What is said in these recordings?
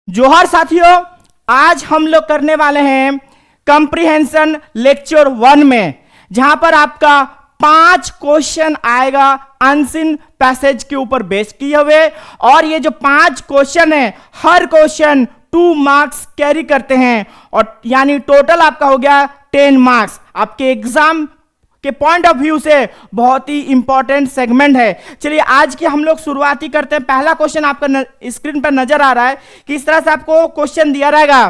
जोहार साथियों, आज हम लोग करने वाले हैं कंप्रीहेंशन लेक्चर 1 में, जहां पर आपका 5 क्वेश्चन आएगा अनसीन पैसेज के ऊपर बेस किए हुए। और ये जो 5 क्वेश्चन है, हर क्वेश्चन 2 मार्क्स कैरी करते हैं और यानी टोटल आपका हो गया 10 मार्क्स। आपके एग्जाम के पॉइंट ऑफ व्यू से बहुत ही इंपॉर्टेंट सेगमेंट है। चलिए आज की हम लोग शुरुआती करते हैं। पहला क्वेश्चन आपका स्क्रीन पर नजर आ रहा है कि इस तरह से आपको क्वेश्चन दिया रहेगा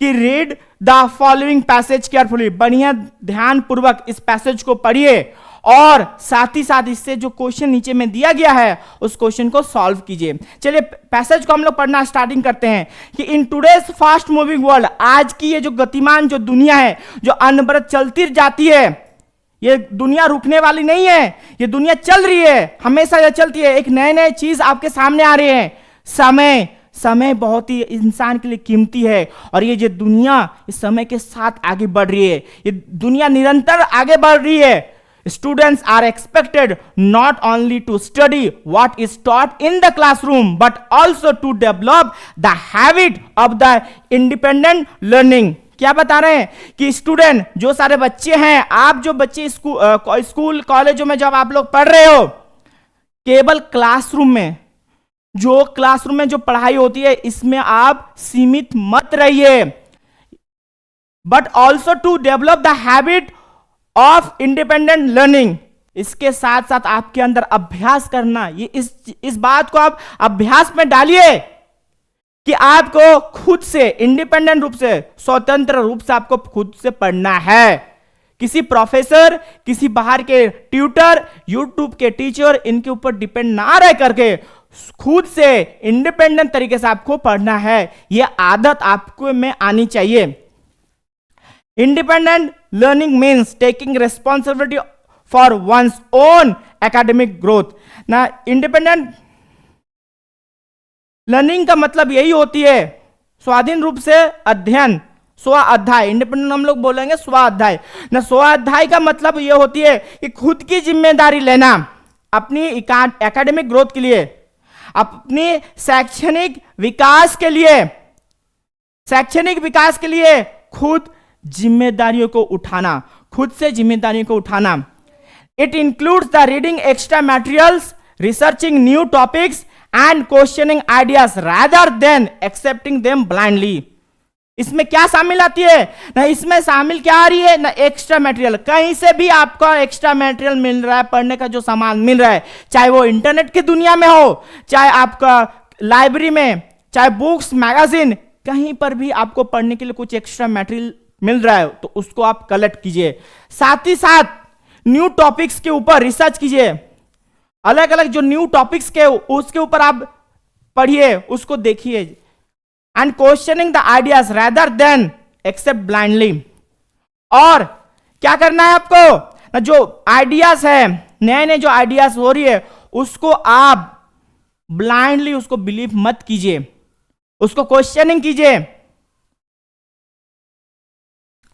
कि read the following passage carefully. बढ़िया ध्यान पूर्वक इस पैसेज को पढ़िए और साथ ही साथ इससे जो क्वेश्चन नीचे में दिया गया है उस क्वेश्चन को सॉल्व कीजिए। चलिए पैसेज को हम लोग पढ़ना स्टार्टिंग करते हैं कि in today's fast moving world, आज की ये जो गतिमान जो दुनिया है, जो अनवरत चलती जाती है, ये दुनिया रुकने वाली नहीं है, ये दुनिया चल रही है, हमेशा ये चलती है। एक नए नए चीज आपके सामने आ रहे हैं। समय बहुत ही इंसान के लिए कीमती है और ये जो दुनिया इस समय के साथ आगे बढ़ रही है, ये दुनिया निरंतर आगे बढ़ रही है। Students are expected not only to study what is taught in the classroom but also to develop the habit of the independent learning। क्या बता रहे हैं कि स्टूडेंट, जो सारे बच्चे हैं, आप जो बच्चे स्कूल कॉलेजों में जब आप लोग पढ़ रहे हो, केवल क्लासरूम में जो पढ़ाई होती है इसमें आप सीमित मत रहिए, but also to develop the habit of independent learning. इसके साथ साथ आपके अंदर अभ्यास करना, ये इस बात को आप अभ्यास में डालिए कि आपको खुद से इंडिपेंडेंट रूप से, स्वतंत्र रूप से आपको खुद से पढ़ना है। किसी प्रोफेसर, किसी बाहर के ट्यूटर, यूट्यूब के टीचर, इनके ऊपर डिपेंड ना रह करके खुद से इंडिपेंडेंट तरीके से आपको पढ़ना है। यह आदत आपको में आनी चाहिए। Independent learning means taking responsibility for one's own academic growth. ना, इंडिपेंडेंट लर्निंग का मतलब यही होती है स्वाधीन रूप से अध्ययन, स्वाध्याय। इंडिपेंडेंट हम लोग बोलेंगे स्वाध्याय ना। स्वाध्याय का मतलब यह होती है कि खुद की जिम्मेदारी लेना अपनी एकेडमिक ग्रोथ के लिए, अपनी शैक्षणिक विकास के लिए खुद जिम्मेदारियों को उठाना, खुद से जिम्मेदारियों को उठाना। It includes the reading extra materials, researching new topics and questioning ideas rather then accepting them blindly. इसमें क्या शामिल आती है ना, इसमें शामिल क्या आ रही है ना, एक्स्ट्रा मटेरियल। कहीं से भी आपको एक्स्ट्रा मटेरियल मिल रहा है, पढ़ने का जो सामान मिल रहा है, चाहे वो इंटरनेट की दुनिया में हो, चाहे आपका लाइब्रेरी में, चाहे बुक्स, मैगजीन, कहीं पर भी आपको पढ़ने के लिए कुछ एक्स्ट्रा मटेरियल मिल रहा है तो उसको आप कलेक्ट कीजिए। साथ ही साथ न्यू टॉपिक्स के ऊपर रिसर्च कीजिए। अलग अलग जो न्यू टॉपिक्स के उसके ऊपर आप पढ़िए, उसको देखिए। And questioning the ideas rather than accept blindly. और क्या करना है आपको ना, जो आइडियाज है, नए नए जो आइडियाज हो रही है, उसको आप ब्लाइंडली उसको बिलीव मत कीजिए, उसको क्वेश्चनिंग कीजिए।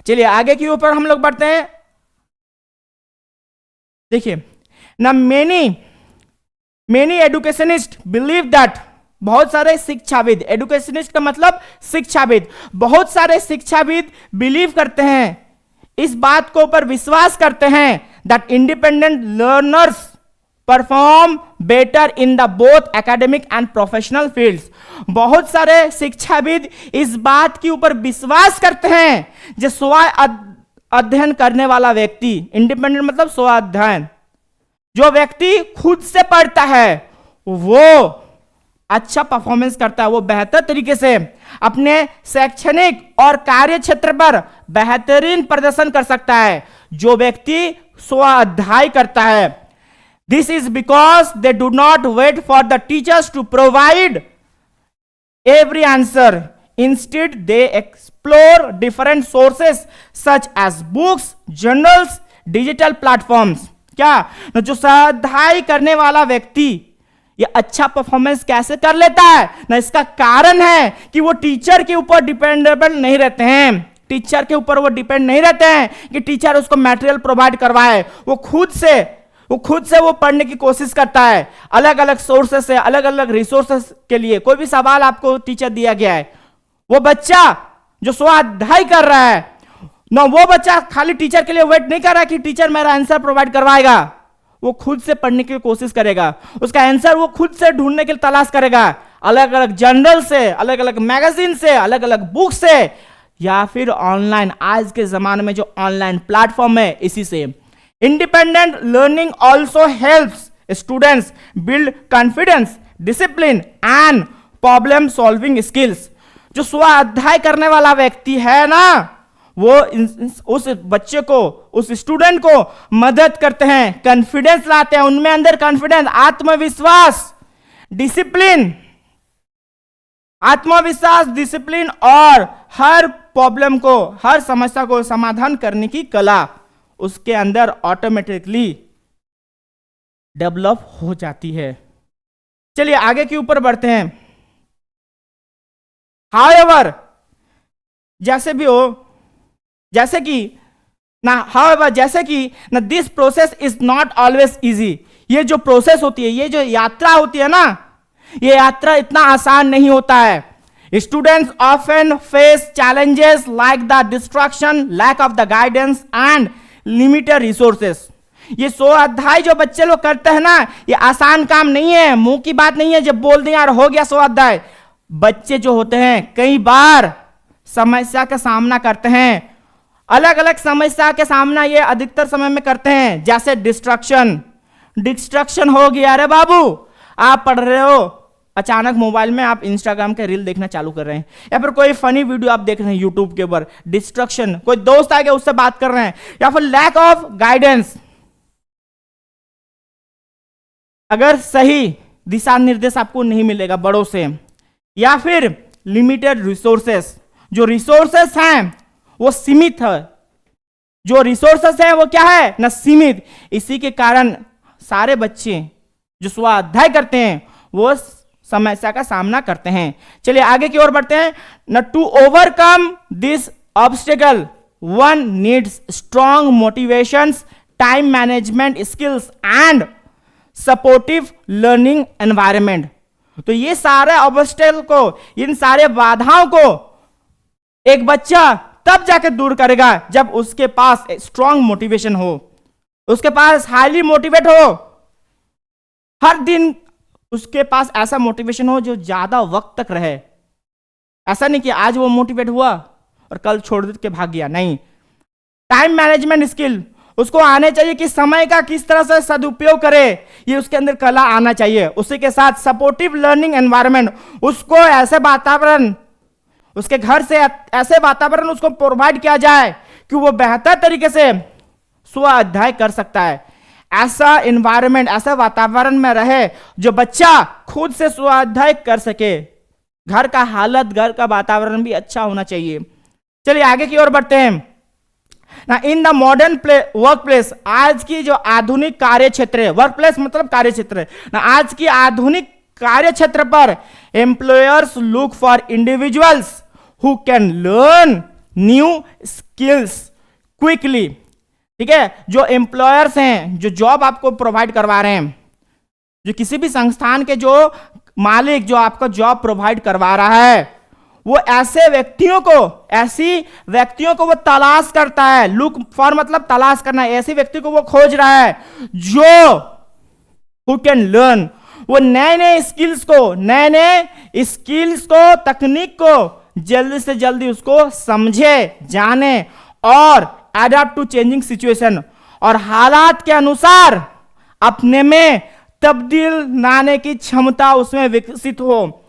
चलिए आगे के ऊपर हम लोग बढ़ते हैं। देखिए ना, मेनी एडुकेशनिस्ट बिलीव दैट, बहुत सारे शिक्षाविद, एडुकेशनिस्ट का मतलब शिक्षाविद, बहुत सारे शिक्षाविद बिलीव करते हैं, इस बात को ऊपर विश्वास करते हैं that independent learners perform better in the both academic and professional fields. बहुत सारे शिक्षाविद इस बात के ऊपर विश्वास करते हैं, जो स्व अध्ययन करने वाला व्यक्ति, इंडिपेंडेंट मतलब स्व अध्ययन, जो व्यक्ति खुद से पढ़ता है वो अच्छा परफॉर्मेंस करता है, वो बेहतर तरीके से अपने शैक्षणिक और कार्य क्षेत्र पर बेहतरीन प्रदर्शन कर सकता है, जो व्यक्ति स्वाध्याय करता है। This is because they do not wait for the teachers to provide every answer. Instead they explore different sources such as books, journals, digital platforms. क्या ना, जो स्वाध्याय करने वाला व्यक्ति ये अच्छा परफॉर्मेंस कैसे कर लेता है ना, इसका कारण है कि वो टीचर के ऊपर डिपेंडेबल नहीं रहते हैं। टीचर के ऊपर वो डिपेंड नहीं रहते हैं कि टीचर उसको मटेरियल प्रोवाइड करवाए, वो खुद से वो खुद से वो पढ़ने की कोशिश करता है, अलग अलग सोर्सेस से, अलग अलग रिसोर्सेस के लिए। कोई भी सवाल आपको टीचर दिया गया है, वो बच्चा जो स्वाध्याय कर रहा है ना, वो बच्चा खाली टीचर के लिए वेट नहीं कर रहा है कि टीचर मेरा आंसर प्रोवाइड करवाएगा। वो खुद से पढ़ने की कोशिश करेगा, उसका आंसर वो खुद से ढूंढने के लिए तलाश करेगा, अलग अलग जर्नल से, अलग अलग मैगजीन से, अलग अलग बुक से, या फिर ऑनलाइन, आज के जमाने में जो ऑनलाइन प्लेटफॉर्म है इसी से। Independent learning also helps students build confidence, discipline and problem solving skills. जो स्वाध्याय करने वाला व्यक्ति है ना, वो उस बच्चे को, उस स्टूडेंट को मदद करते हैं, कॉन्फिडेंस लाते हैं, उनमें अंदर कॉन्फिडेंस, आत्मविश्वास, डिसिप्लिन, आत्मविश्वास, डिसिप्लिन और हर प्रॉब्लम को, हर समस्या को समाधान करने की कला उसके अंदर ऑटोमेटिकली डेवलप हो जाती है। चलिए आगे के ऊपर बढ़ते हैं। हाउएवर, जैसे भी हो, जैसे कि this process is not always easy. ये जो प्रोसेस होती है, ये जो यात्रा होती है ना, ये यात्रा इतना आसान नहीं होता है। Students often face challenges like the distraction, lack of the guidance and limited resources. ये स्वाध्याय जो बच्चे लोग करते हैं ना, ये आसान काम नहीं है, मुंह की बात नहीं है जब बोल दें यार हो गया स्वाध्याय। बच्चे जो होते हैं कई बार समस्या का सामना करते हैं, अलग अलग समस्या के सामना ये अधिकतर समय में करते हैं, जैसे डिस्ट्रक्शन हो गया। अरे बाबू, आप पढ़ रहे हो, अचानक मोबाइल में आप इंस्टाग्राम के रील देखना चालू कर रहे हैं, या फिर कोई फनी वीडियो आप देख रहे हैं यूट्यूब के ऊपर, डिस्ट्रक्शन, कोई दोस्त आ गया उससे बात कर रहे हैं, या फिर लैक ऑफ गाइडेंस, अगर सही दिशा निर्देश आपको नहीं मिलेगा बड़ों से, या फिर लिमिटेड रिसोर्सेस, जो रिसोर्सेस हैं वो सीमित है, जो रिसोर्सेस है वो क्या है ना, सीमित। इसी के कारण सारे बच्चे जो स्वाध्याय करते हैं वो समस्या का सामना करते हैं। चलिए आगे की ओर बढ़ते हैं ना। To overcome this obstacle one needs strong motivations, time management skills and supportive learning environment. तो ये सारे ऑब्स्टेकल को, इन सारे बाधाओं को एक बच्चा तब जाके दूर करेगा जब उसके पास स्ट्रॉन्ग मोटिवेशन हो, उसके पास हाईली मोटिवेट हो, हर दिन उसके पास ऐसा मोटिवेशन हो जो ज्यादा वक्त तक रहे। ऐसा नहीं कि आज वो मोटिवेट हुआ और कल छोड़ के भाग गया, नहीं। टाइम मैनेजमेंट स्किल उसको आने चाहिए कि समय का किस तरह से सदुपयोग करे, ये उसके अंदर कला आना चाहिए। उसी के साथ सपोर्टिव लर्निंग एनवायरनमेंट, उसको ऐसे वातावरण, उसके घर से ऐसे वातावरण उसको प्रोवाइड किया जाए कि वो बेहतर तरीके से स्वाध्याय कर सकता है। ऐसा एनवायरनमेंट, ऐसा वातावरण में रहे जो बच्चा खुद से स्वाध्याय कर सके। घर का हालत, घर का वातावरण भी अच्छा होना चाहिए। चलिए आगे की ओर बढ़ते हैं ना। In the modern work place, आज की जो आधुनिक कार्य क्षेत्र है, वर्क प्लेस मतलब कार्य क्षेत्र ना, आज की आधुनिक कार्य क्षेत्र पर employers look for individuals who can learn new skills quickly. ठीक है, जो एम्प्लॉयर्स हैं, जो जॉब आपको प्रोवाइड करवा रहे हैं, जो किसी भी संस्थान के जो मालिक जो आपको जॉब प्रोवाइड करवा रहा है, वो ऐसे व्यक्तियों को वो तलाश करता है। लुक फॉर मतलब तलाश करना, ऐसे व्यक्ति को वो खोज रहा है जो हु कैन लर्न, वो नए नए स्किल्स को, तकनीक को जल्दी से जल्दी उसको समझे, जाने और अडॉप्ट टू चेंजिंग सिचुएशन, और हालात के अनुसार अपने में तब्दील लाने की क्षमता उसमें विकसित हो।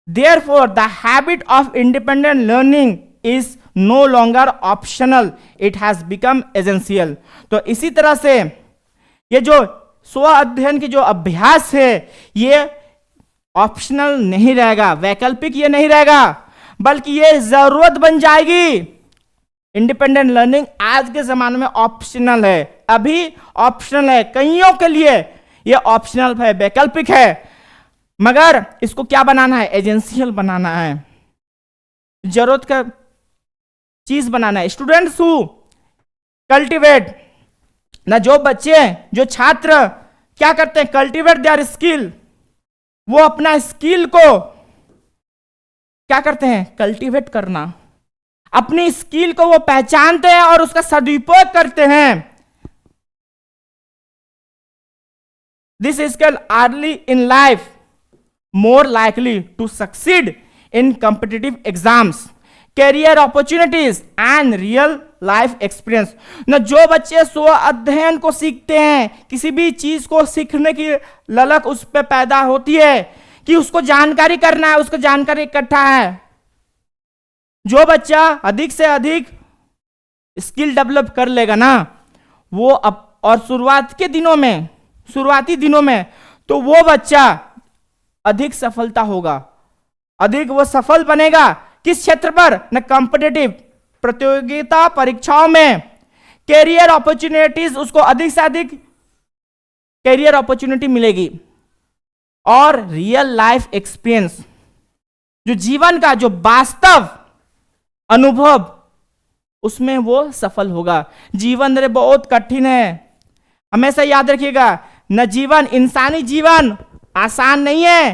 Therefore, the habit of independent learning is no longer optional; it has become essential. तो इसी तरह से ये जो स्व अध्ययन की जो अभ्यास है, ये ऑप्शनल नहीं रहेगा, वैकल्पिक ये नहीं रहेगा, बल्कि ये जरूरत बन जाएगी। इंडिपेंडेंट लर्निंग आज के जमाने में ऑप्शनल है, अभी ऑप्शनल है, कईयों के लिए ये ऑप्शनल है, वैकल्पिक है, मगर इसको क्या बनाना है, एजेंशियल बनाना है, जरूरत का चीज बनाना है। स्टूडेंट्स हु कल्टिवेट ना जो बच्चे, जो छात्र क्या करते हैं, कल्टीवेट देयर स्किल, वो अपना स्किल को क्या करते हैं, कल्टीवेट करना, अपनी स्किल को वो पहचानते हैं और उसका सदुपयोग करते हैं। This skill early in life more likely to succeed in competitive exams, career opportunities and real life experience। न जो बच्चे स्व अध्ययन को सीखते हैं, किसी भी चीज को सीखने की ललक उस पर पैदा होती है कि उसको जानकारी करना है, उसको जानकारी इकट्ठा है, जो बच्चा अधिक से अधिक स्किल डेवलप कर लेगा ना वो और शुरुआती दिनों में तो वो बच्चा अधिक सफलता होगा, अधिक वो सफल बनेगा। किस क्षेत्र पर, न कॉम्पिटिटिव प्रतियोगिता परीक्षाओं में, कैरियर अपॉर्चुनिटीज, उसको अधिक से अधिक कैरियर अपॉर्चुनिटी मिलेगी, और रियल लाइफ एक्सपीरियंस, जो जीवन का जो वास्तव अनुभव, उसमें वो सफल होगा। जीवन रे बहुत कठिन है, हमेशा याद रखिएगा, न जीवन, इंसानी जीवन आसान नहीं है,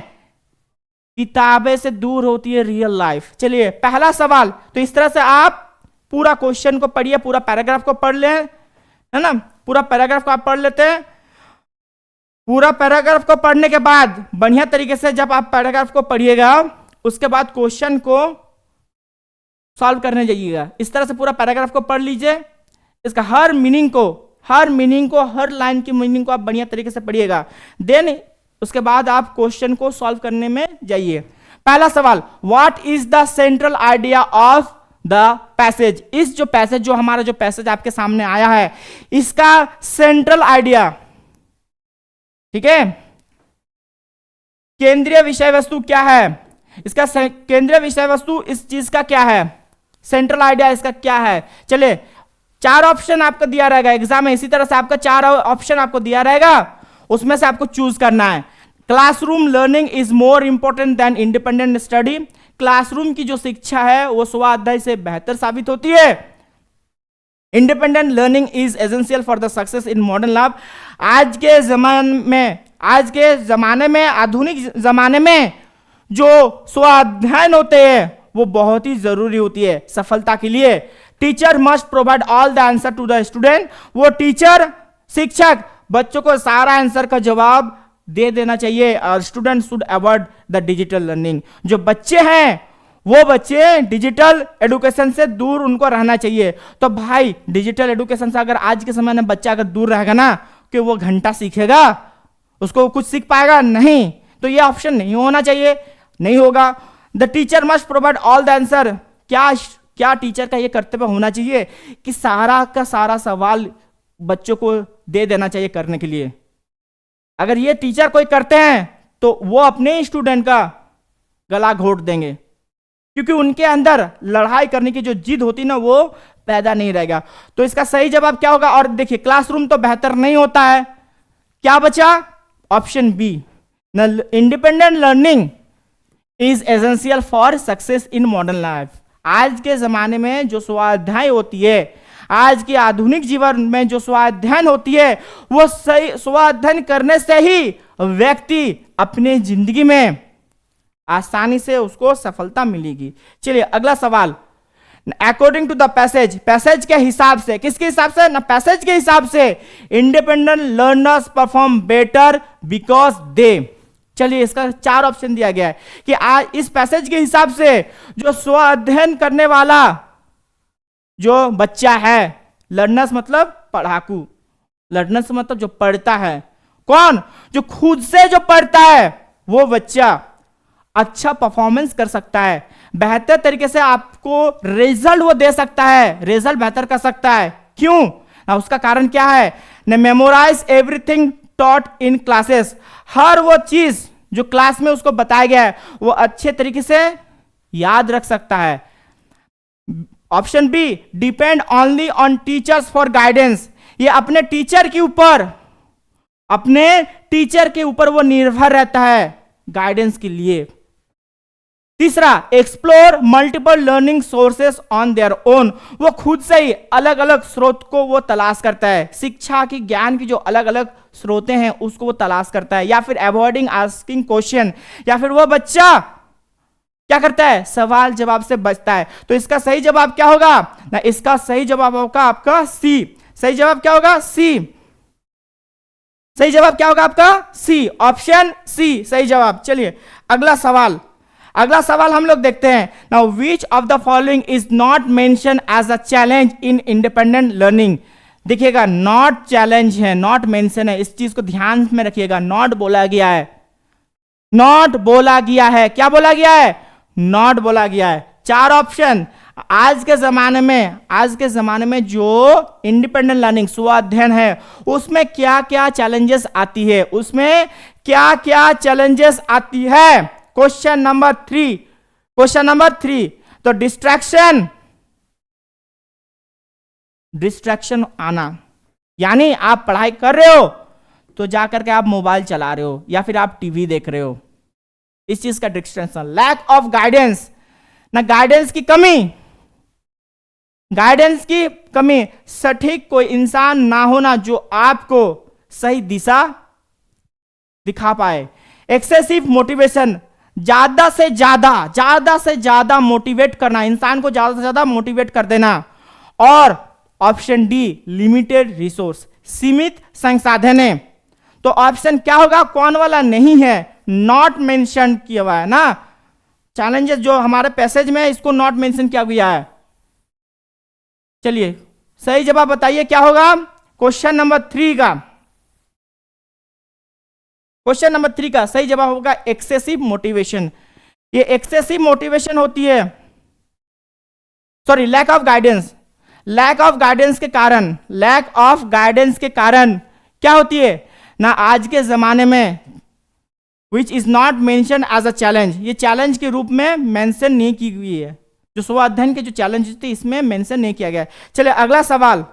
किताबें से दूर होती है रियल लाइफ। चलिए पहला सवाल, तो इस तरह से आप पूरा क्वेश्चन को पढ़िए, पूरा पैराग्राफ को पढ़ लें, है ना, पूरा पैराग्राफ को आप पढ़ लेते हैं। पूरा पैराग्राफ को पढ़ने के बाद बढ़िया तरीके से जब आप पैराग्राफ को पढ़िएगा, उसके बाद क्वेश्चन को सॉल्व करने जाइएगा। इस तरह से पूरा पैराग्राफ को पढ़ लीजिए, इसका हर मीनिंग को, हर लाइन की मीनिंग को आप बढ़िया तरीके से पढ़िएगा। देन उसके बाद आप क्वेश्चन को सॉल्व करने में जाइए। पहला सवाल, what is the central idea of the passage. इस जो पैसेज, जो हमारा जो पैसेज आपके सामने आया है, इसका सेंट्रल आइडिया, ठीक है, केंद्रीय विषय वस्तु क्या है, इसका केंद्रीय विषय वस्तु इस चीज का क्या है, सेंट्रल आइडिया इसका क्या है। चलिए 4 ऑप्शन आपको दिया रहेगा एग्जाम में, इसी तरह से आपका 4 ऑप्शन आपको दिया रहेगा, उसमें से आपको चूज करना है। Classroom learning is more important than independent study. Classroom की जो शिक्षा है वो स्वाध्याय से बेहतर साबित होती है। Independent learning is essential for the success in modern life. आज के जमाने में, आधुनिक जमाने में जो स्वाध्यायन होते हैं वो बहुत ही जरूरी होती है सफलता के लिए। Teacher must provide all the answer to the student. वो टीचर, शिक्षक बच्चों को सारा आंसर का जवाब दे देना चाहिए। और student should avoid the digital learning. जो बच्चे हैं वो बच्चे डिजिटल एडुकेशन से दूर उनको रहना चाहिए। तो भाई डिजिटल एडुकेशन से अगर आज के समय में बच्चा अगर दूर रहेगा ना, कि वो घंटा सीखेगा, उसको कुछ सीख पाएगा नहीं, तो ये ऑप्शन नहीं होना चाहिए, नहीं होगा। The teacher must provide all the answer. क्या टीचर का ये कर्तव्य होना चाहिए कि सारा का सारा सवाल बच्चों को दे देना चाहिए करने के लिए। अगर ये टीचर कोई करते हैं तो वो अपने स्टूडेंट का गला घोट देंगे, क्योंकि उनके अंदर लड़ाई करने की जो जिद होती ना वो पैदा नहीं रहेगा। तो इसका सही जवाब क्या होगा। और देखिए क्लासरूम तो बेहतर नहीं होता है, क्या बचा, option B, independent learning is essential for success in modern life. आज के जमाने में जो स्वाध्याय होती है, आज के आधुनिक जीवन में जो स्वाध्ययन होती है, वो सही स्वाध्ययन करने से ही व्यक्ति अपने जिंदगी में आसानी से उसको सफलता मिलेगी। चलिए अगला सवाल, according to the passage, passage के हिसाब से, किसके हिसाब से ना, पैसेज के हिसाब से, independent learners perform better because they. चलिए इसका 4 ऑप्शन दिया गया है कि आज इस पैसेज के हिसाब से जो स्व अध्ययन करने वाला जो बच्चा है, लर्नर्स मतलब पढ़ाकू, लर्नर्स मतलब जो पढ़ता है, कौन, जो खुद से जो पढ़ता है वो बच्चा अच्छा परफॉर्मेंस कर सकता है, बेहतर तरीके से आपको रिजल्ट वो दे सकता है, रिजल्ट बेहतर कर सकता है। क्यों ना, उसका कारण क्या है ना, memorise everything taught in classes. हर वो चीज जो क्लास में उसको बताया गया है वो अच्छे तरीके से याद रख सकता है। Option B, depend only on teachers for guidance. ये अपने टीचर के ऊपर वो निर्भर रहता है गाइडेंस के लिए। तीसरा, explore multiple learning sources on their own, वो खुद से ही अलग अलग स्रोत को वो तलाश करता है, शिक्षा की, ज्ञान की जो अलग अलग स्रोतें हैं उसको वो तलाश करता है। या फिर अवॉइडिंग आस्किंग क्वेश्चन, या फिर वो बच्चा क्या करता है, सवाल जवाब से बचता है। तो इसका सही जवाब क्या होगा ना, इसका सही जवाब होगा आपका सी। सही जवाब क्या होगा, सी। सही जवाब क्या होगा आपका, सी, ऑप्शन सी सही जवाब। चलिए अगला सवाल, अगला सवाल हम लोग देखते हैं। Now which of the following is not mention as a challenge in independent learning. देखिएगा नॉट चैलेंज है, नॉट मेंशन है, इस चीज को ध्यान में रखिएगा। नॉट बोला गया है, नॉट बोला गया है, क्या बोला गया है, नॉट बोला गया है। चार ऑप्शन। आज के जमाने में जो इंडिपेंडेंट लर्निंग स्व अध्ययन है उसमें क्या क्या चैलेंजेस आती है, उसमें क्या क्या चैलेंजेस आती है। क्वेश्चन नंबर 3, क्वेश्चन नंबर 3, तो डिस्ट्रैक्शन आना, यानी आप पढ़ाई कर रहे हो तो जाकर के आप मोबाइल चला रहे हो या फिर आप टीवी देख रहे हो, इस चीज का डिस्ट्रैक्शन। लैक ऑफ गाइडेंस, ना गाइडेंस की कमी, गाइडेंस की कमी, सटीक कोई इंसान ना होना जो आपको सही दिशा दिखा पाए। एक्सेसिव मोटिवेशन, ज्यादा से ज्यादा मोटिवेट करना, इंसान को ज्यादा से ज्यादा मोटिवेट कर देना। और ऑप्शन डी, लिमिटेड रिसोर्स, सीमित संसाधन है। तो ऑप्शन क्या होगा, कौन वाला नहीं है, नॉट मेंशन किया हुआ है ना। चैलेंजेस जो हमारे पैसेज में है इसको नॉट मेंशन किया गया है। चलिए सही जवाब बताइए क्या होगा क्वेश्चन नंबर 3 का। क्वेश्चन नंबर 3 का सही जवाब होगा एक्सेसिव मोटिवेशन। ये एक्सेसिव मोटिवेशन होती है, sorry lack of guidance. Lack of guidance के कारण, लैक ऑफ गाइडेंस के कारण क्या होती है ना, आज के जमाने में which is not mention as a challenge, ये चैलेंज के रूप में मेंशन नहीं की गई है। जो स्व अध्ययन के जो चैलेंज थे इसमें मेंशन नहीं किया गया। चलिए अगला सवाल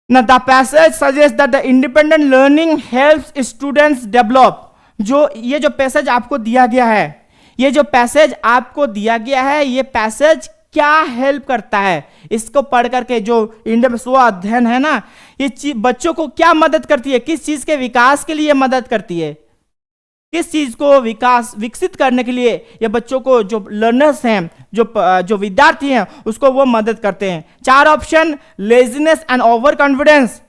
ना, the passage suggest that the independent learning helps students develop. जो ये जो पैसेज आपको दिया गया है, ये जो पैसेज आपको दिया गया है, ये पैसेज क्या हेल्प करता है, इसको पढ़ करके जो स्व अध्ययन है ना, ये बच्चों को क्या मदद करती है, किस चीज के विकास के लिए मदद करती है, किस चीज को विकसित करने के लिए ये बच्चों को, जो लर्नर्स हैं, जो विद्यार्थी हैं, उसको वो मदद करते हैं। चार option, laziness and overconfidence,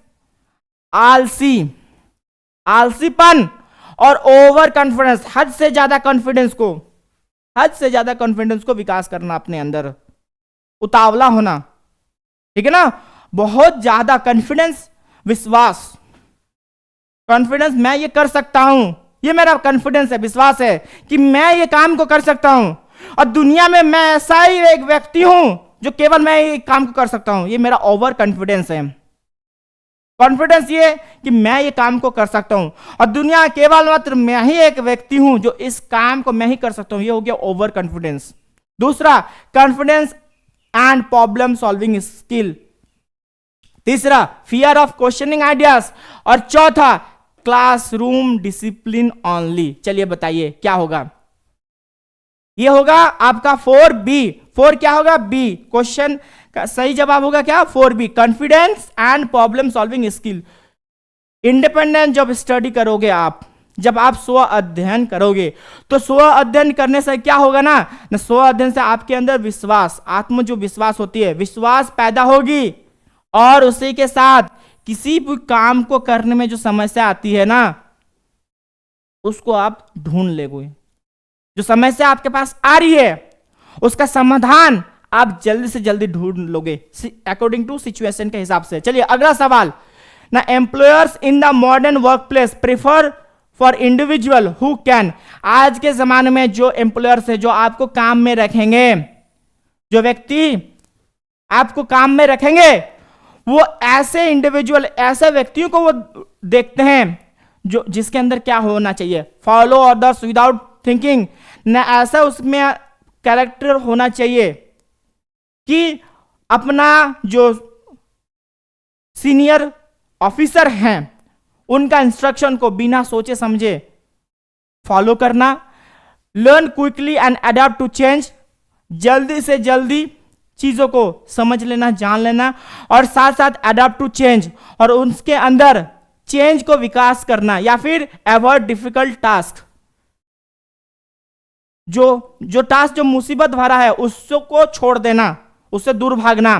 आलसीपन और ओवर कॉन्फिडेंस, हद से ज्यादा कॉन्फिडेंस को विकास करना अपने अंदर, उतावला होना, ठीक है ना, बहुत ज्यादा कॉन्फिडेंस, विश्वास, कॉन्फिडेंस मैं ये कर सकता हूं, ये मेरा कॉन्फिडेंस है, विश्वास है कि मैं ये काम को कर सकता हूं और दुनिया में मैं ऐसा ही एक व्यक्ति हूं जो केवल मैं ये काम को कर सकता हूं, ये मेरा ओवर कॉन्फिडेंस है। कॉन्फिडेंस ये कि मैं ये काम को कर सकता हूं और दुनिया केवल मात्र मैं ही एक व्यक्ति हूं जो इस काम को मैं ही कर सकता हूं, ये हो गया ओवर कॉन्फिडेंस। दूसरा, confidence and problem solving skill. तीसरा, फियर ऑफ क्वेश्चनिंग आइडियाज। और चौथा, क्लासरूम डिसिप्लिन ओनली। चलिए बताइए क्या होगा, ये होगा आपका 4B। 4 क्या होगा, बी। क्वेश्चन का सही जवाब होगा क्या, 4B, confidence and problem solving skill. Independent जब स्टडी करोगे आप, जब आप स्व अध्ययन करोगे, तो स्व अध्ययन करने से क्या होगा ना, स्व अध्ययन से आपके अंदर विश्वास, आत्म जो विश्वास होती है, विश्वास पैदा होगी। और उसी के साथ किसी भी काम को करने में जो समस्या आती है ना, उसको आप ढूंढ लोगे। जो समस्या आपके पास आ रही है उसका समाधान आप जल्दी से जल्दी ढूंढ लोगे अकॉर्डिंग टू सिचुएशन के हिसाब से। चलिए अगला सवाल ना, employers in the modern work place prefer for individual who can. आज के जमाने में जो एम्प्लॉयर्स है, जो आपको काम में रखेंगे, जो व्यक्ति आपको काम में रखेंगे, वो ऐसे इंडिविजुअल, ऐसे व्यक्तियों को वो देखते हैं जो जिसके अंदर क्या होना चाहिए, फॉलो ऑर्डर्स विदाउट थिंकिंग, ना ऐसा उसमें कैरेक्टर होना चाहिए कि अपना जो सीनियर ऑफिसर हैं उनका इंस्ट्रक्शन को बिना सोचे समझे फॉलो करना, learn quickly and adapt to change, जल्दी से जल्दी चीजों को समझ लेना, जान लेना, और साथ साथ अडेप्ट टू चेंज, और उसके अंदर चेंज को विकास करना, या फिर अवॉइड डिफिकल्ट टास्क, जो टास्क जो मुसीबत भरा है उसको छोड़ देना, उससे दूर भागना।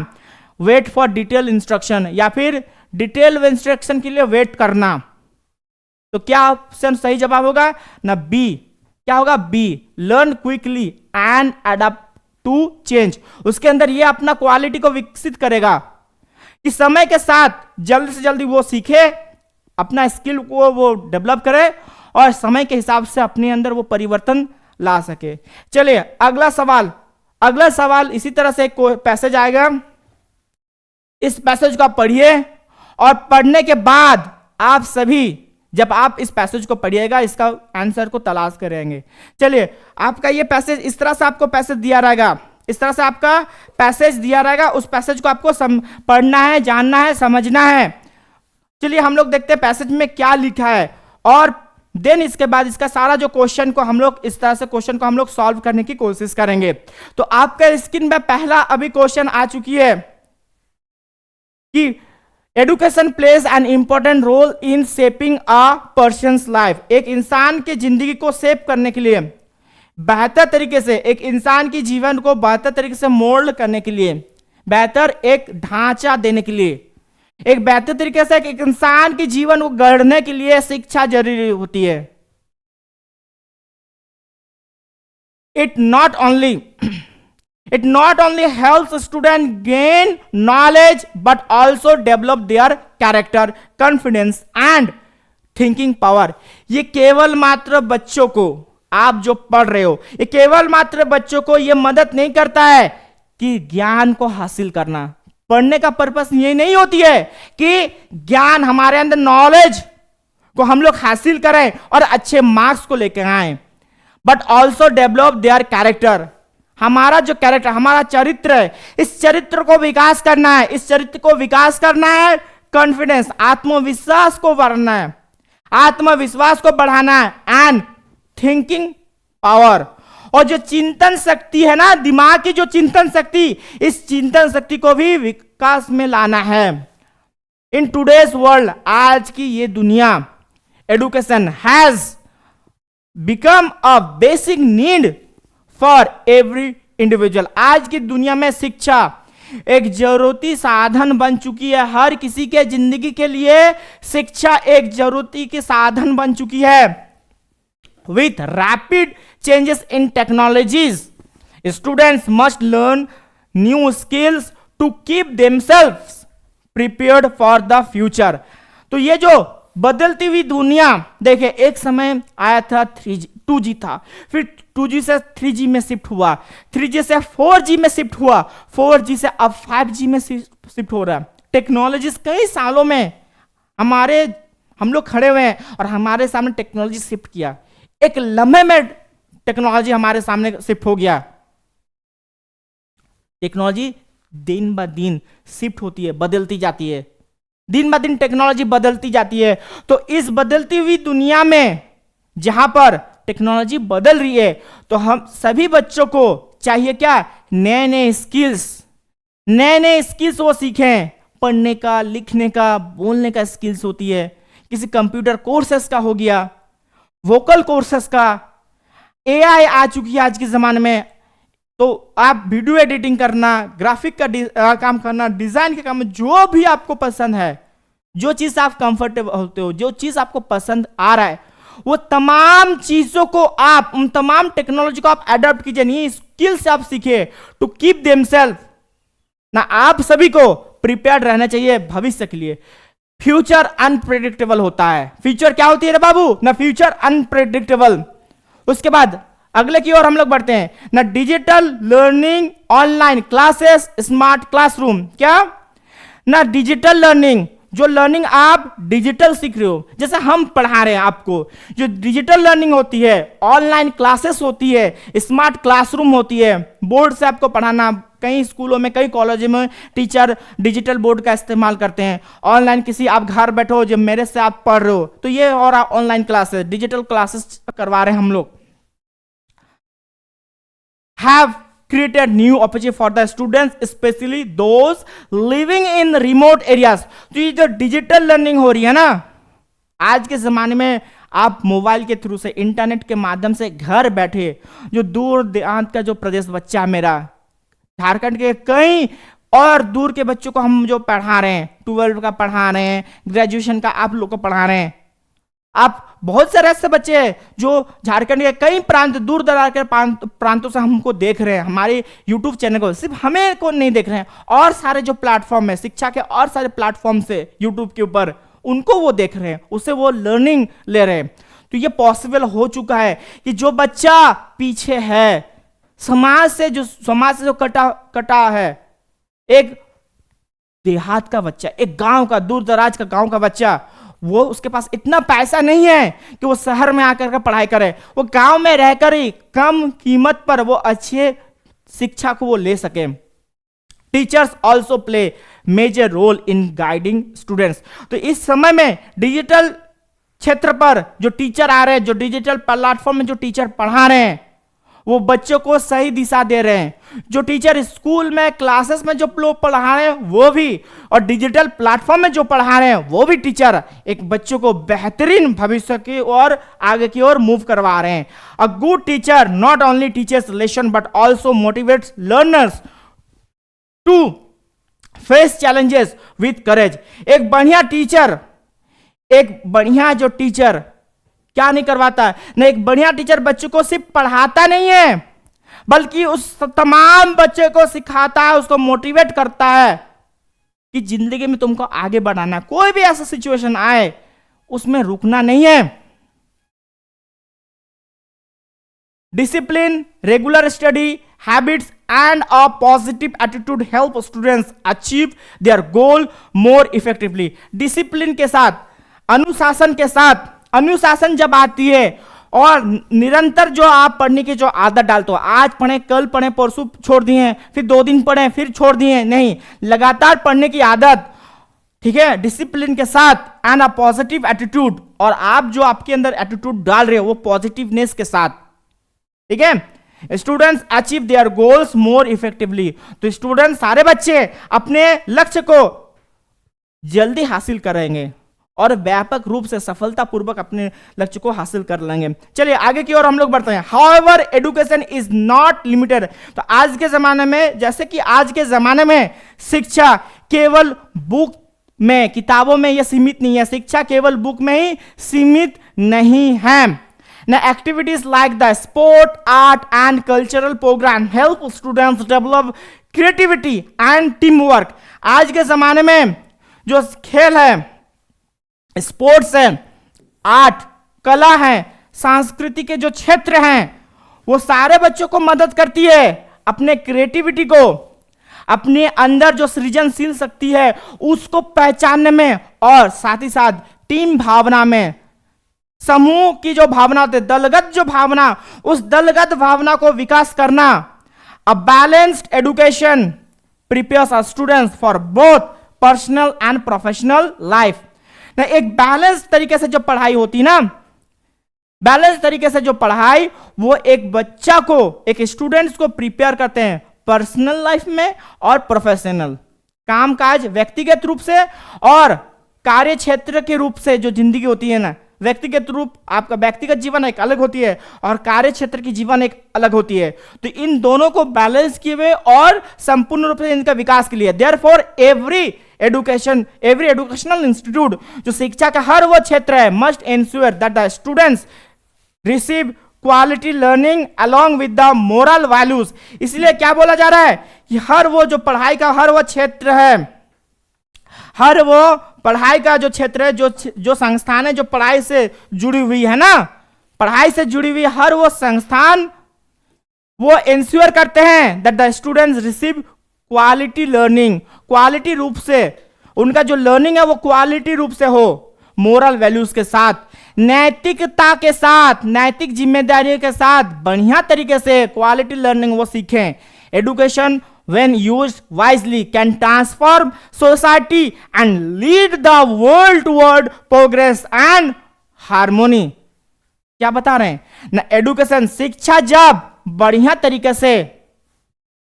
वेट फॉर डिटेल इंस्ट्रक्शन, या फिर डिटेल इंस्ट्रक्शन के लिए वेट करना। तो क्या ऑप्शन सही जवाब होगा ना? बी। क्या होगा? B, learn quickly and adapt to change. उसके अंदर ये अपना क्वालिटी को विकसित करेगा कि समय के साथ जल्दी से जल्दी वो सीखे, अपना स्किल को वो डेवलप करे, और समय के हिसाब से अपने अंदर वो परिवर्तन ला सके। चलिए अगला सवाल इसी तरह से एक पैसेज आएगा। इस पैसेज को आप पढ़िए, और पढ़ने के बाद आप सभी, जब आप इस पैसेज को पढ़िएगा, इसका आंसर को तलाश करेंगे। चलिए, आपका ये पैसेज इस तरह से आपको पैसेज दिया रहेगा, इस तरह से आपका पैसेज दिया रहेगा। उस पैसेज को आपको पढ़ना है, जानना है, समझना है। चलिए हम लोग देखते हैं पैसेज में क्या लिखा है, और देन इसके बाद इसका सारा जो क्वेश्चन को हम लोग इस तरह से क्वेश्चन को हम लोग सॉल्व करने की कोशिश करेंगे। तो आपके स्क्रीन में पहला अभी क्वेश्चन आ चुकी है कि education plays an important role in shaping a person's life. एक इंसान की जिंदगी को शेप करने के लिए, बेहतर तरीके से एक इंसान की जीवन को बेहतर तरीके से मोल्ड करने के लिए, बेहतर एक ढांचा देने के लिए, एक बेहतर तरीके से एक इंसान की जीवन को गढ़ने के लिए शिक्षा जरूरी होती है। It not only helps students gain knowledge but also develop their character, confidence and thinking power। ये केवल मात्र बच्चों को, आप जो पढ़ रहे हो, ये केवल मात्र बच्चों को ये मदद नहीं करता है कि ज्ञान को हासिल करना। पढ़ने का पर्पस ये नहीं होती है कि ज्ञान, हमारे अंदर नॉलेज को हम लोग हासिल करें और अच्छे मार्क्स को लेकर आए, but also develop their character. हमारा जो कैरेक्टर, हमारा चरित्र है, इस चरित्र को विकास करना है, इस चरित्र को विकास करना है। कॉन्फिडेंस, आत्मविश्वास को बढ़ाना है, आत्मविश्वास को बढ़ाना है। एंड थिंकिंग पावर, और जो चिंतन शक्ति है ना, दिमाग की जो चिंतन शक्ति, इस चिंतन शक्ति को भी विकास में लाना है। इन टूडेज वर्ल्ड, आज की ये दुनिया, education has become a basic need for every individual. आज की दुनिया में शिक्षा एक जरूरी साधन बन चुकी है। हर किसी के जिंदगी के लिए शिक्षा एक जरूरी के साधन बन चुकी है। With rapid changes in technologies, students must learn new skills to keep themselves prepared for the future. तो ये जो बदलती हुई दुनिया, देखिए एक समय आया था 3G, 2G था, फिर 2G से 3G में शिफ्ट हुआ, 3G से 4G में शिफ्ट हुआ, 4G से अब 5G में शिफ्ट हो रहा है। टेक्नोलॉजी कई सालों में हम लोग खड़े हुए हैं और हमारे सामने टेक्नोलॉजी शिफ्ट किया। एक लम्हे में टेक्नोलॉजी हमारे सामने शिफ्ट हो गया। टेक्नोलॉजी दिन ब दिन शिफ्ट होती है, बदलती जाती है, दिन ब दिन टेक्नोलॉजी बदलती जाती है। तो इस बदलती हुई दुनिया में जहां पर टेक्नोलॉजी बदल रही है, तो हम सभी बच्चों को चाहिए क्या? नए नए स्किल्स वो सीखें। पढ़ने का, लिखने का, बोलने का स्किल्स होती है, किसी कंप्यूटर कोर्सेस का हो गया, वोकल कोर्सेस का, AI आ चुकी है आज के जमाने में। तो आप वीडियो एडिटिंग करना, ग्राफिक का काम करना, डिजाइन के काम में जो भी आपको पसंद है, जो चीज आप कंफर्टेबल होते हो, जो चीज आपको पसंद आ रहा है, वो तमाम चीजों को आप, उन तमाम टेक्नोलॉजी को आप अडॉप्ट कीजिए, नहीं स्किल्स आप सीखे टू कीप देमसेल्फ ना। आप सभी को प्रिपेयर्ड रहना चाहिए भविष्य के लिए। फ्यूचर अनप्रेडिक्टेबल होता है। फ्यूचर क्या होती है रे बाबू? ना फ्यूचर अनप्रेडिक्टेबल। उसके बाद अगले की ओर हम लोग बढ़ते हैं ना, digital learning, online classes, smart classroom. क्या ना? डिजिटल लर्निंग, जो लर्निंग आप डिजिटल सीख रहे हो, जैसे हम पढ़ा रहे हैं आपको, जो डिजिटल लर्निंग होती है, ऑनलाइन क्लासेस होती है, स्मार्ट क्लासरूम होती है, बोर्ड से आपको पढ़ाना। कई स्कूलों में, कई कॉलेजों में टीचर डिजिटल बोर्ड का इस्तेमाल करते हैं। ऑनलाइन किसी आप घर बैठो, जो मेरे से आप पढ़ रहे हो, तो ये और ऑनलाइन क्लासेस, डिजिटल क्लासेस करवा रहे हैं हम लोग। have created new opportunity for the students, especially those living in remote areas. तो ये जो डिजिटल लर्निंग हो रही है ना, आज के ज़माने में आप मोबाइल के थ्रू से, इंटरनेट के माध्यम से घर बैठे, जो दूर देहात का जो प्रदेश बच्चा मेरा, झारखंड के कई और दूर के बच्चों को हम जो पढ़ा रहे हैं, 12 का पढ़ा रहे हैं, ग्रेजुएशन का आप लोग को पढ़ा रहे हैं, आप बहुत सारे ऐसे बच्चे हैं जो झारखंड के कई प्रांत, दूर दराज के प्रांतों से हमको देख रहे हैं, हमारे यूट्यूब चैनल को, सिर्फ हमें को नहीं देख रहे हैं, और सारे जो प्लेटफॉर्म है शिक्षा के, और सारे प्लेटफॉर्म से यूट्यूब के ऊपर उनको वो देख रहे हैं, उससे वो लर्निंग ले रहे हैं। तो ये पॉसिबल हो चुका है कि जो बच्चा पीछे है, समाज से जो कटा है, एक देहात का बच्चा, एक गांव का, दूर दराज का गांव का बच्चा, वो उसके पास इतना पैसा नहीं है कि वो शहर में आकर के पढ़ाई करे, वो गांव में रहकर ही कम कीमत पर वो अच्छे शिक्षा को वो ले सके। Teachers also play major role in guiding students. तो इस समय में डिजिटल क्षेत्र पर जो टीचर आ रहे हैं, जो डिजिटल प्लेटफॉर्म में जो टीचर पढ़ा रहे हैं, वो बच्चों को सही दिशा दे रहे हैं। जो टीचर स्कूल में, क्लासेस में जो लोग पढ़ा रहे हैं वो भी, और डिजिटल प्लेटफॉर्म में जो पढ़ा रहे हैं वो भी टीचर एक बच्चों को बेहतरीन भविष्य की और आगे की ओर मूव करवा रहे हैं। A good teacher not only teachers lesson but also motivates learners to face challenges with courage. एक बढ़िया टीचर, एक बढ़िया जो टीचर क्या नहीं करवाता है ना, एक बढ़िया टीचर बच्चों को सिर्फ पढ़ाता नहीं है, बल्कि उस तमाम बच्चे को सिखाता है, उसको मोटिवेट करता है कि जिंदगी में तुमको आगे बढ़ाना, कोई भी ऐसा सिचुएशन आए उसमें रुकना नहीं है। Discipline, regular study habits and a positive attitude help students achieve their goal more effectively. Discipline के साथ, अनुशासन के साथ, अनुशासन जब आती है और निरंतर जो आप पढ़ने की जो आदत डालते हो, आज पढ़े, कल पढ़े, परसों छोड़ दिए, फिर 2 दिन पढ़े, फिर छोड़ दिए, नहीं, लगातार पढ़ने की आदत, ठीक है, डिसिप्लिन के साथ एंड अ पॉजिटिव एटीट्यूड, और आप जो आपके अंदर एटीट्यूड डाल रहे हो वो पॉजिटिवनेस के साथ, ठीक है, students achieve their goals more effectively. तो स्टूडेंट, सारे बच्चे अपने लक्ष्य को जल्दी हासिल करेंगे और व्यापक रूप से सफलतापूर्वक अपने लक्ष्य को हासिल कर लेंगे। चलिए आगे की ओर हम लोग बढ़ते हैं। However education is not limited. तो आज के जमाने में, जैसे कि आज के जमाने में शिक्षा केवल बुक में, किताबों में यह सीमित नहीं है, शिक्षा केवल बुक में ही सीमित नहीं है। Now, activities like the sport, art, and cultural program help students develop creativity and teamwork. आज के जमाने में जो खेल है, स्पोर्ट्स है, आर्ट, कला है, संस्कृति के जो क्षेत्र हैं, वो सारे बच्चों को मदद करती है अपने क्रिएटिविटी को, अपने अंदर जो सृजनशील शक्ति है उसको पहचानने में, और साथ ही साथ टीम भावना में, समूह की जो भावना होती है, दलगत जो भावना, उस दलगत भावना को विकास करना। A balanced education prepares a students for both personal and professional life. एक बैलेंस तरीके से जो पढ़ाई होती ना, बैलेंस तरीके से जो पढ़ाई, वो एक बच्चा को, एक स्टूडेंट्स को प्रिपेयर करते हैं पर्सनल लाइफ में और प्रोफेशनल कामकाज, व्यक्तिगत रूप से और कार्य क्षेत्र के रूप से। जो जिंदगी होती है ना, व्यक्तिगत रूप, आपका व्यक्तिगत जीवन एक अलग होती है और कार्य क्षेत्र की जीवन एक अलग होती है। तो इन दोनों को बैलेंस किए हुए और संपूर्ण रूप से इनका विकास के लिए, देयरफॉर एवरी एजुकेशनल इंस्टीट्यूट, जो शिक्षा का हर वो क्षेत्र है, must ensure that the students receive quality learning along with the moral values. इसलिए क्या बोला जा रहा है कि हर वो जो पढ़ाई का हर वो क्षेत्र है, हर वो पढ़ाई का जो क्षेत्र है, जो संस्थान है जो पढ़ाई से जुड़ी हुई है ना, पढ़ाई से जुड़ी हुई हर वो संस्थान वो इंश्योर करते हैं that the students receive quality learning, quality रूप से उनका जो लर्निंग है वो क्वालिटी रूप से हो, मोरल वैल्यूज के साथ, नैतिकता के साथ, नैतिक जिम्मेदारी के साथ बढ़िया तरीके से क्वालिटी लर्निंग वो सीखें। Education when used wisely can transform society and lead the world toward progress and harmony। क्या बता रहे हैं ना, एजुकेशन, शिक्षा जब बढ़िया तरीके से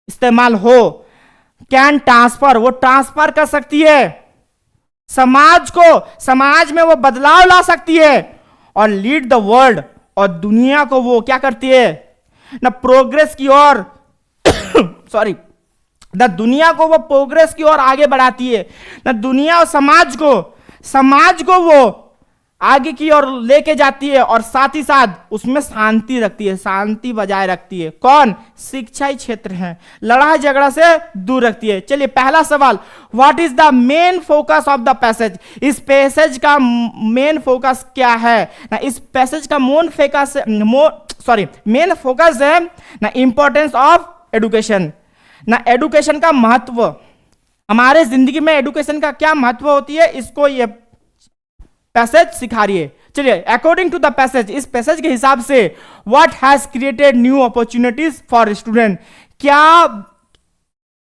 इस्तेमाल हो, कैन ट्रांसफर, वो ट्रांसफर कर सकती है समाज को, समाज में वो बदलाव ला सकती है, और लीड द वर्ल्ड, और दुनिया को वो क्या करती है ना, प्रोग्रेस की ओर सॉरी न दुनिया को वो प्रोग्रेस की ओर आगे बढ़ाती है, न दुनिया और समाज को वो आगे की ओर लेके जाती है, और साथ ही साथ उसमें शांति रखती है, शांति बजाय रखती है। कौन? शिक्षा क्षेत्र है, लड़ाई झगड़ा से दूर रखती है। चलिए पहला सवाल, what is the main focus of the passage? इस पैसेज का मेन फोकस क्या है ना? इस पैसेज का मेन फोकस है ना इंपॉर्टेंस ऑफ एडुकेशन, ना एडुकेशन का महत्व, हमारे जिंदगी में एडुकेशन का क्या महत्व होती है, इसको ये पैसेज सिखा रही है। चलिए अकॉर्डिंग टू द पैसेज, इस पैसेज के हिसाब से what has created new opportunities for student, क्या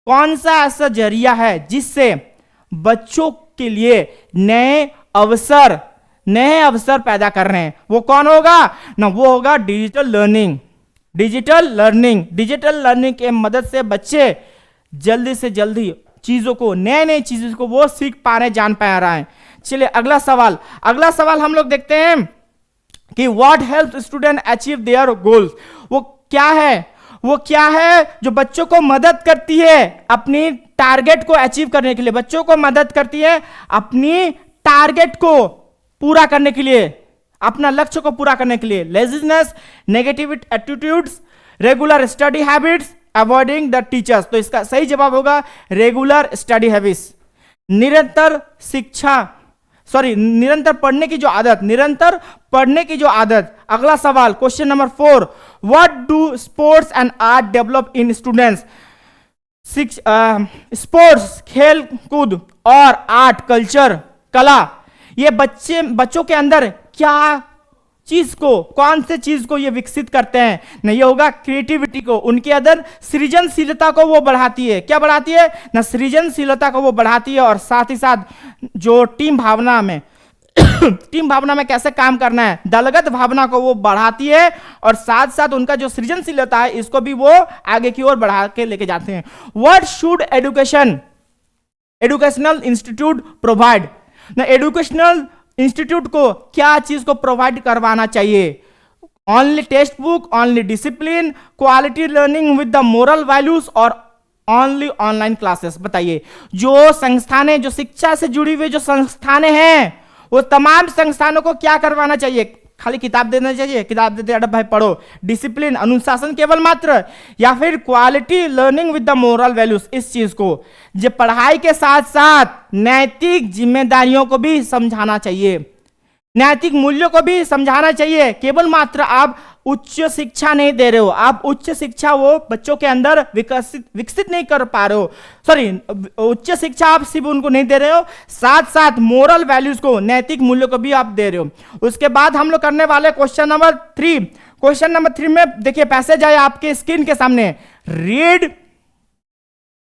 कौन सा ऐसा जरिया है जिससे बच्चों के लिए नए अवसर पैदा कर रहे हैं? वो कौन होगा ना? वो होगा डिजिटल लर्निंग। डिजिटल लर्निंग के मदद से बच्चे जल्दी से जल्दी चीजों को, नए चीजों को वो सीख पा रहे, जान पा रहे हैं। चलिए अगला सवाल हम लोग देखते हैं कि what help student achieve their goals. वो क्या है जो बच्चों को मदद करती है अपनी टारगेट को अचीव करने के लिए, बच्चों को मदद करती है अपनी टारगेट को पूरा करने के लिए, अपना लक्ष्य को पूरा करने के लिए। Laziness, negative attitudes, regular study habits, avoiding the teachers. तो इसका सही जवाब होगा रेगुलर स्टडी हैबिट्स, निरंतर पढ़ने की जो आदत। अगला सवाल, question number 4, what do sports and art develop in students? Sports, खेल कूद, और आर्ट, कल्चर, कला, ये बच्चों के अंदर कौन से चीज को ये विकसित करते हैं? नहीं, ये होगा क्रिएटिविटी को, उनके अंदर सृजनशीलता को वो बढ़ाती है। क्या बढ़ाती है ना? सृजनशीलता को वो बढ़ाती है, और साथ ही साथ जो टीम भावना में कैसे काम करना है, दलगत भावना को वो बढ़ाती है, और साथ साथ उनका जो सृजनशीलता है इसको भी वो आगे की ओर बढ़ा के लेके जाते हैं। What should educational institute provide? ना एजुकेशनल इंस्टीट्यूट को क्या चीज को प्रोवाइड करवाना चाहिए? Only text book, only discipline, quality learning with the moral values, और ओनली ऑनलाइन क्लासेस? बताइए। जो संस्थानें, जो शिक्षा से जुड़ी हुई जो संस्थानें हैं, वो तमाम संस्थानों को क्या करवाना चाहिए? खाली किताब देना चाहिए, किताब देते अरे भाई पढ़ो, डिसिप्लिन, अनुशासन केवल मात्र, या फिर quality learning with the moral values? इस चीज को जो पढ़ाई के साथ साथ नैतिक जिम्मेदारियों को भी समझाना चाहिए, नैतिक मूल्यों को भी समझाना चाहिए। केवल मात्र आप उच्च शिक्षा नहीं दे रहे हो, आप उच्च शिक्षा वो बच्चों के अंदर विकसित नहीं कर पा रहे हो, उच्च शिक्षा आप सिर्फ उनको नहीं दे रहे हो, साथ साथ मोरल वैल्यूज को, नैतिक मूल्यों को भी आप दे रहे हो। उसके बाद हम लोग करने वाले क्वेश्चन नंबर 3 में देखिए पैसेज आया आपके स्क्रीन के सामने। Read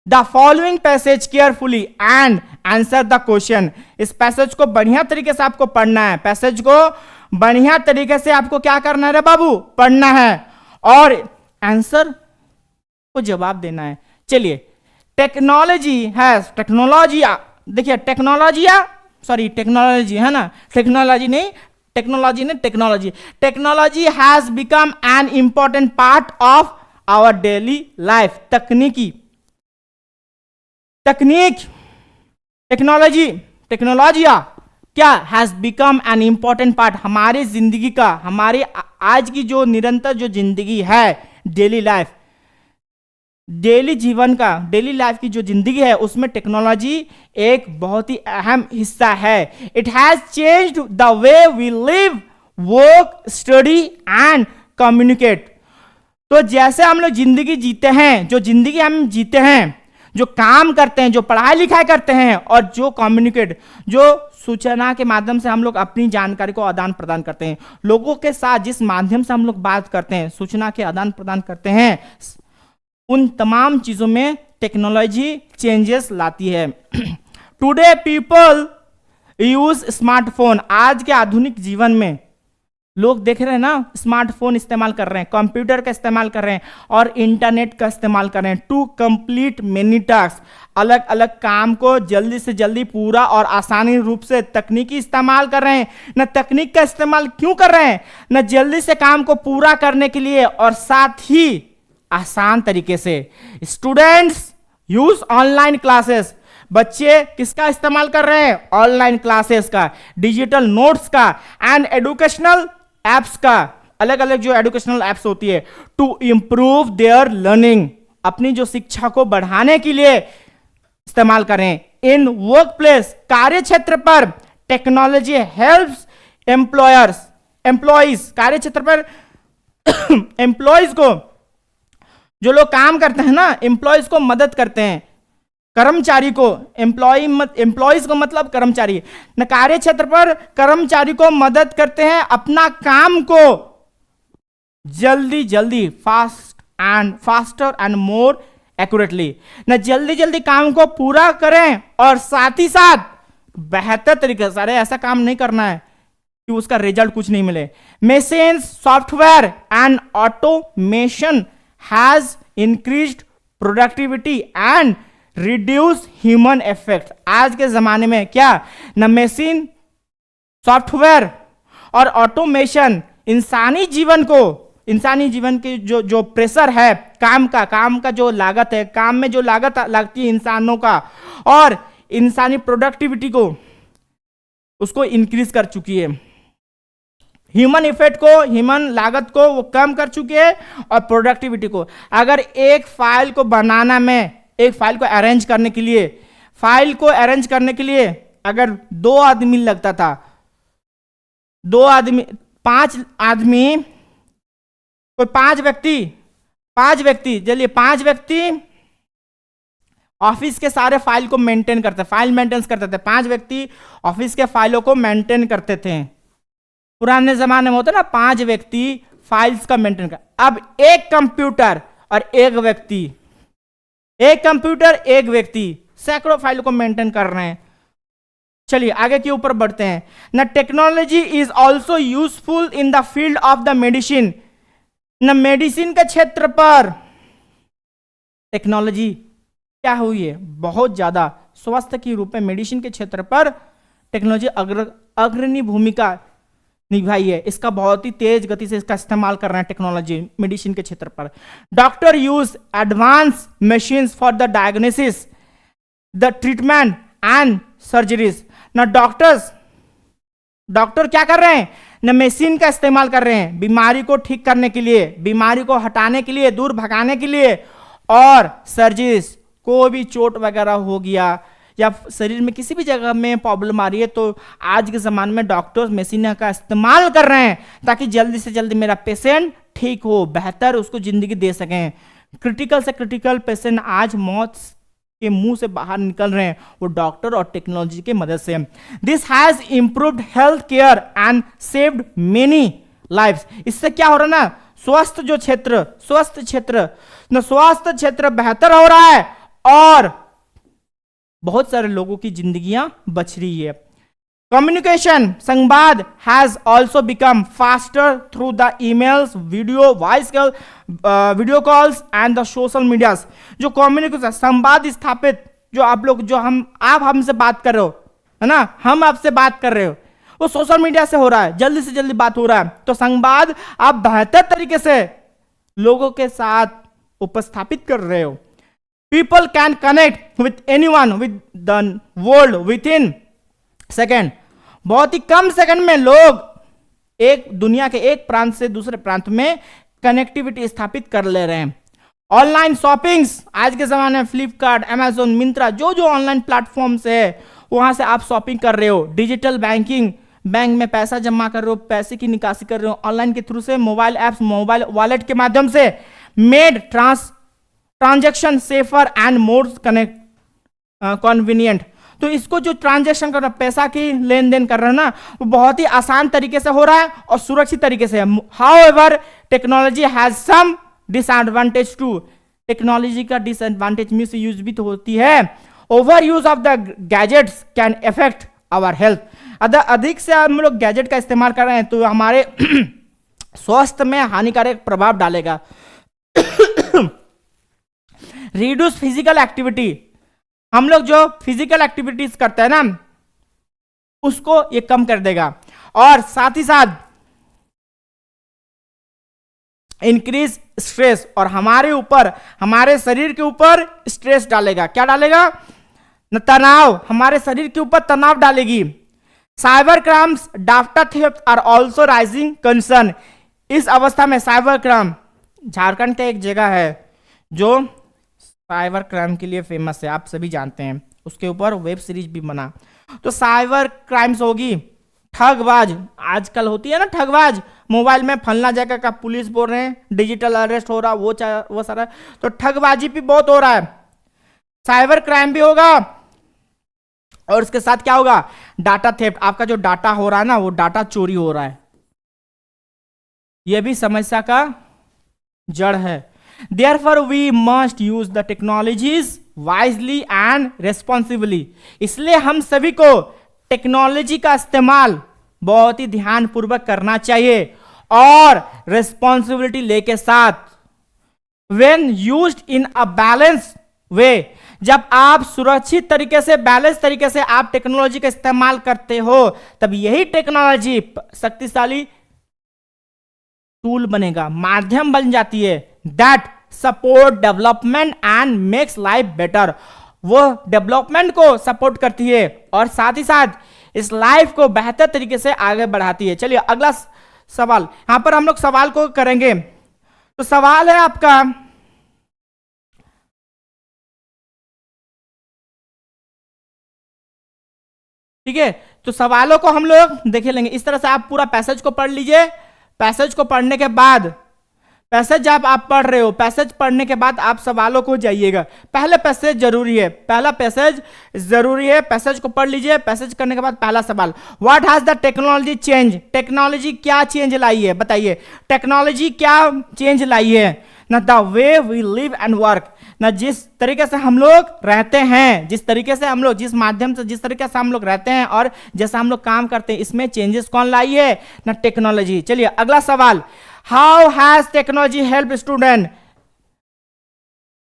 the following passage carefully and answer the question. इस पैसेज को बढ़िया तरीके से आपको पढ़ना है, पैसेज को बढ़िया तरीके से आपको क्या करना है रे बाबू? पढ़ना है, और आंसर को जवाब देना है। चलिए, टेक्नोलॉजी है ना, technology has become an important part of our daily life. Technology क्या has become an important part, हमारी जिंदगी का, हमारी आज की जो निरंतर जो जिंदगी है, डेली लाइफ की जो जिंदगी है उसमें टेक्नोलॉजी एक बहुत ही अहम हिस्सा है। It has changed the way we live, work, study and communicate. तो जैसे हम लोग जिंदगी जीते हैं, जो काम करते हैं, जो पढ़ाई लिखाई करते हैं, और जो कम्युनिकेट, जो सूचना के माध्यम से हम लोग अपनी जानकारी को आदान प्रदान करते हैं, लोगों के साथ जिस माध्यम से हम लोग बात करते हैं, सूचना के आदान प्रदान करते हैं, उन तमाम चीजों में टेक्नोलॉजी चेंजेस लाती है। Today people use smartphone. आज के आधुनिक जीवन में लोग देख रहे हैं ना, स्मार्टफोन इस्तेमाल कर रहे हैं, कंप्यूटर का इस्तेमाल कर रहे हैं और इंटरनेट का इस्तेमाल कर रहे हैं टू कंप्लीट मेनी टास्क। अलग अलग काम को जल्दी से जल्दी पूरा और आसानी रूप से तकनीकी इस्तेमाल कर रहे हैं। न तकनीक का इस्तेमाल क्यों कर रहे हैं? न जल्दी से काम को पूरा करने के लिए और साथ ही आसान तरीके से। Students use online classes. बच्चे किसका इस्तेमाल कर रहे हैं? ऑनलाइन क्लासेस का, डिजिटल नोट्स का एंड एजुकेशनल एप्स का। अलग अलग जो एजुकेशनल एप्स होती है टू इंप्रूव देयर लर्निंग, अपनी जो शिक्षा को बढ़ाने के लिए इस्तेमाल करें। इन वर्क प्लेस, कार्य क्षेत्र पर टेक्नोलॉजी हेल्प्स एम्प्लॉयज, कार्य क्षेत्र पर एम्प्लॉयज को, जो लोग काम करते हैं ना, एम्प्लॉयज को मदद करते हैं, कर्मचारी को, एम्प्लॉयज को मतलब कर्मचारी न, कार्य क्षेत्र पर कर्मचारी को मदद करते हैं अपना काम को जल्दी जल्दी फास्टर एंड मोर एक्यूरेटली, न जल्दी जल्दी काम को पूरा करें और साथ ही साथ बेहतर तरीके से। अरे ऐसा काम नहीं करना है कि उसका रिजल्ट कुछ नहीं मिले। Machines, software and automation has increased productivity and reduce human effect. आज के जमाने में क्या न मशीन, सॉफ्टवेयर और ऑटोमेशन इंसानी जीवन के जो प्रेशर है, काम का जो लागत है, काम में जो लागत लगती है इंसानों का, और इंसानी प्रोडक्टिविटी को उसको इंक्रीज कर चुकी है। ह्यूमन इफेक्ट को, ह्यूमन लागत को वो कम कर चुकी है और प्रोडक्टिविटी को। अगर एक फाइल को बनाना में, एक फाइल को अरेंज करने के लिए अगर 2 आदमी लगता था, 5 आदमी, कोई 5 व्यक्ति चलिए 5 व्यक्ति ऑफिस के सारे फाइल को मेंटेन करते, फाइल मेंटेनेंस करते थे। 5 व्यक्ति ऑफिस के फाइलों को मेंटेन करते थे। पुराने जमाने में होता ना 5 व्यक्ति फाइल्स का मेंटेन कर। अब एक कंप्यूटर और एक व्यक्ति सैकड़ों फाइलों को मेंटेन कर रहे हैं। चलिए आगे के ऊपर बढ़ते हैं ना। Technology is also useful in the field of the medicine. न मेडिसिन के क्षेत्र पर टेक्नोलॉजी क्या हुई है? बहुत ज्यादा स्वास्थ्य के रूप में मेडिसिन के क्षेत्र पर टेक्नोलॉजी अग्रणी भूमिका निभाई है। इसका बहुत ही तेज गति से इसका इस्तेमाल कर रहे हैं टेक्नोलॉजी मेडिसिन के क्षेत्र पर। Doctor use advance machines for the diagnosis, the treatment and surgeries. ना डॉक्टर क्या कर रहे हैं? न मशीन का इस्तेमाल कर रहे हैं बीमारी को ठीक करने के लिए, बीमारी को हटाने के लिए, दूर भगाने के लिए, और सर्जरीज, कोई भी चोट वगैरह हो गया या शरीर में किसी भी जगह में प्रॉब्लम आ रही है तो आज के ज़माने में डॉक्टर्स मशीन का इस्तेमाल कर रहे हैं ताकि जल्दी से जल्दी मेरा पेशेंट ठीक हो, बेहतर उसको ज़िंदगी दे सकें। क्रिटिकल से क्रिटिकल पेशेंट आज मौत के मुंह से बाहर निकल रहे हैं, वो डॉक्टर और टेक्नोलॉजी की मदद से। This has improved health care and saved many lifes. इससे क्या हो रहा है ना, स्वास्थ्य क्षेत्र बेहतर हो रहा है और बहुत सारे लोगों की जिंदगियां बच रही है। कम्युनिकेशन, संवाद has also become faster through the emails, video calls and the social medias. जो कम्युनिकेशन, संवाद स्थापित, जो आप हमसे बात कर रहे हो, है ना, हम आपसे बात कर रहे हो, वो सोशल मीडिया से हो रहा है, जल्दी से जल्दी बात हो रहा है। तो संवाद आप बेहतर तरीके से लोगों के साथ उपस्थापित कर रहे हो। People can connect with anyone with the world within second। बहुत ही कम सेकंड में लोग दुनिया के एक प्रांत से दूसरे प्रांत में कनेक्टिविटी स्थापित कर ले रहे हैं। ऑनलाइन शॉपिंग्स, आज के जमाने में फ्लिपकार्ट, अमेजोन, मिंत्रा, जो ऑनलाइन प्लेटफॉर्म्स है वहां से आप शॉपिंग कर रहे हो। डिजिटल बैंकिंग, बैंक में पैसा जमा कर रहे हो, पैसे की निकासी कर रहे हो ऑनलाइन के थ्रू से, मोबाइल ऐप्स, मोबाइल वॉलेट के माध्यम से। Made transaction safer and more convenient. तो इसको जो ट्रांजैक्शन कर रहा है, पैसा की लेन देन कर रहा है ना, वो बहुत ही आसान तरीके से हो रहा है और सुरक्षित तरीके से। However technology has some disadvantage too. Technology का डिसएडवांटेज मिस यूज भी तो होती है। Overuse of the gadgets can affect our health. अधिक से हम लोग गैजेट का इस्तेमाल कर रहे हैं तो हमारे स्वास्थ्य में हानिकारक प्रभाव डालेगा। रिड्यूस फिजिकल एक्टिविटी, हम लोग जो फिजिकल एक्टिविटीज करते हैं ना उसको ये कम कर देगा, और साथ ही साथ इंक्रीज स्ट्रेस, और हमारे ऊपर, हमारे शरीर के ऊपर स्ट्रेस डालेगा। क्या डालेगा? तनाव, हमारे शरीर के ऊपर तनाव डालेगी। Cyber crimes, data theft are also rising concern. इस अवस्था में साइबर क्राइम, झारखंड का एक जगह है जो साइबर क्राइम के लिए फेमस है, आप सभी जानते हैं, उसके ऊपर वेब सीरीज भी बना। तो साइबर क्राइम्स होगी, ठगबाज, आजकल होती है ना ठगबाज, मोबाइल में फलना जगह का पुलिस बोल रहे हैं, डिजिटल अरेस्ट हो रहा, वो सारा, तो ठगबाजी भी बहुत हो रहा है, साइबर क्राइम भी होगा। और इसके साथ क्या होगा? डाटा थेफ्ट, आपका जो डाटा हो रहा है ना वो डाटा चोरी हो रहा है, यह भी समस्या का जड़ है। Therefore, we must use the technologies wisely and responsibly. इसलिए हम सभी को टेक्नोलॉजी का इस्तेमाल बहुत ही ध्यान पूर्वक करना चाहिए और रिस्पॉन्सिबिलिटी लेके साथ। When used in a balanced way, जब आप सुरक्षित तरीके से, बैलेंस तरीके से आप टेक्नोलॉजी का इस्तेमाल करते हो, तब यही टेक्नोलॉजी शक्तिशाली टूल बनेगा, माध्यम बन जाती है, that support development and makes life better. वो डेवलपमेंट को सपोर्ट करती है और साथ ही साथ इस लाइफ को बेहतर तरीके से आगे बढ़ाती है। चलिए अगला सवाल, यहां पर हम लोग सवाल को करेंगे। तो सवाल है आपका, ठीक है, तो सवालों को हम लोग देख लेंगे। इस तरह से आप पूरा पैसेज को पढ़ लीजिए। पैसेज को पढ़ने के बाद, पैसेज जब आप पढ़ रहे हो, पैसेज पढ़ने के बाद आप सवालों को जाइएगा। पहले पैसेज जरूरी है, पहला पैसेज जरूरी है, पैसेज को पढ़ लीजिए। पैसेज करने के बाद पहला सवाल, what has the technology change, technology क्या चेंज लाई है, बताइए टेक्नोलॉजी क्या चेंज लाई है ना। The way we live and work, ना जिस तरीके से हम लोग रहते हैं, जिस तरीके से हम लोग, जिस माध्यम से, जिस तरीके से हम लोग रहते हैं और जैसा हम लोग काम करते हैं, इसमें चेंजेस कौन लाई है ना, टेक्नोलॉजी। चलिए अगला सवाल, how has technology help student,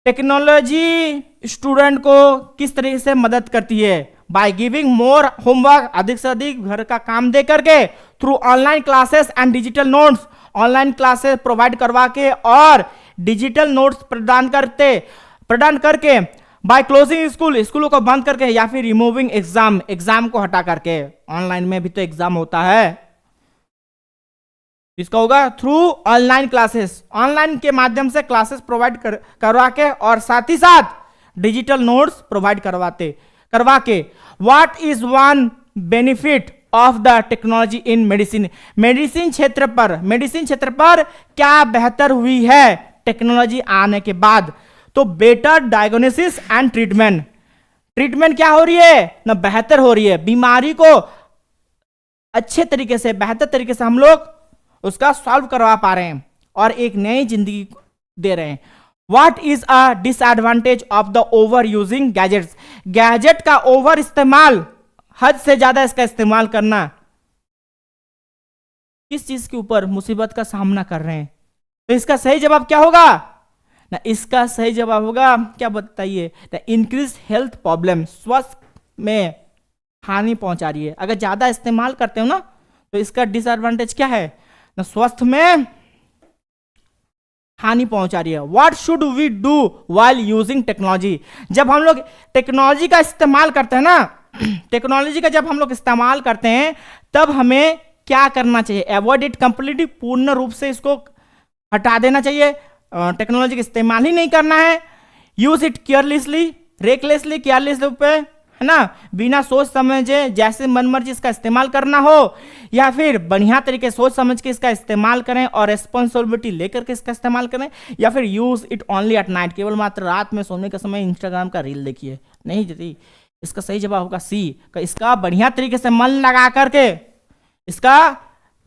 technology student को किस तरीके से मदद करती है? बाय गिविंग मोर होमवर्क, अधिक से अधिक घर का काम दे करके, through online classes and digital notes, online classes provide करवा के और डिजिटल नोट्स प्रदान करके, बाय क्लोजिंग स्कूल, स्कूलों को बंद करके, या फिर रिमूविंग एग्जाम, एग्जाम को हटा करके। ऑनलाइन में भी तो एग्जाम होता है, इसका होगा थ्रू ऑनलाइन क्लासेस, ऑनलाइन के माध्यम से क्लासेस प्रोवाइड करवा के और साथ ही साथ डिजिटल नोट्स प्रोवाइड करवा के। What is one benefit of the technology in medicine, medicine क्षेत्र पर क्या बेहतर हुई है टेक्नोलॉजी आने के बाद? तो बेटर डायग्नोसिस एंड ट्रीटमेंट क्या हो रही है ना, बेहतर हो रही है। बीमारी को अच्छे तरीके से, बेहतर तरीके से हम लोग उसका सॉल्व करवा पा रहे हैं और एक नई जिंदगी दे रहे हैं। What is a disadvantage of the over using gadgets, gadget का ओवर इस्तेमाल, हद से ज्यादा इसका इस्तेमाल करना, किस चीज के ऊपर मुसीबत का सामना कर रहे हैं? तो इसका सही जवाब क्या होगा ना, इसका सही जवाब होगा, क्या बताइए, इंक्रीज हेल्थ प्रॉब्लम, स्वास्थ्य में हानि पहुंचा रही है। अगर ज्यादा इस्तेमाल करते हो ना तो इसका डिसएडवांटेज क्या है ना, स्वास्थ्य में हानि पहुंचा रही है। What should we do while using technology, जब हम लोग टेक्नोलॉजी का इस्तेमाल करते हैं ना, टेक्नोलॉजी का जब हम लोग इस्तेमाल करते हैं तब हमें क्या करना चाहिए? अवॉइड इट कंप्लीटली, पूर्ण रूप से इसको हटा देना चाहिए, टेक्नोलॉजी का इस्तेमाल ही नहीं करना है। Use it carelessly, recklessly, carelessly पे, है ना, बिना सोच समझे जैसे मनमर्जी इसका इस्तेमाल करना हो, या फिर बढ़िया तरीके सोच समझ के इसका इस्तेमाल करें और रेस्पॉन्सिबिलिटी लेकर के इसका इस्तेमाल करें, या फिर use it only at night, केवल मात्र रात में सोने के समय इंस्टाग्राम का रील देखिए, नहीं जी। इसका सही जवाब होगा सी, इसका बढ़िया तरीके से मन लगा करके, इसका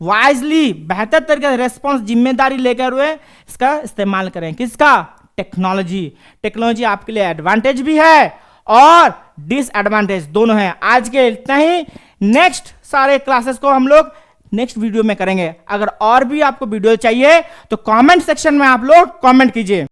वाइजली, बेहतर तरीके से रेस्पॉन्स, जिम्मेदारी लेकर हुए इसका इस्तेमाल करें। किसका? टेक्नोलॉजी आपके लिए एडवांटेज भी है और डिसएडवांटेज दोनों है। आज के इतना ही, नेक्स्ट सारे क्लासेस को हम लोग नेक्स्ट वीडियो में करेंगे। अगर और भी आपको वीडियो चाहिए तो कमेंट सेक्शन में आप लोग कमेंट कीजिए।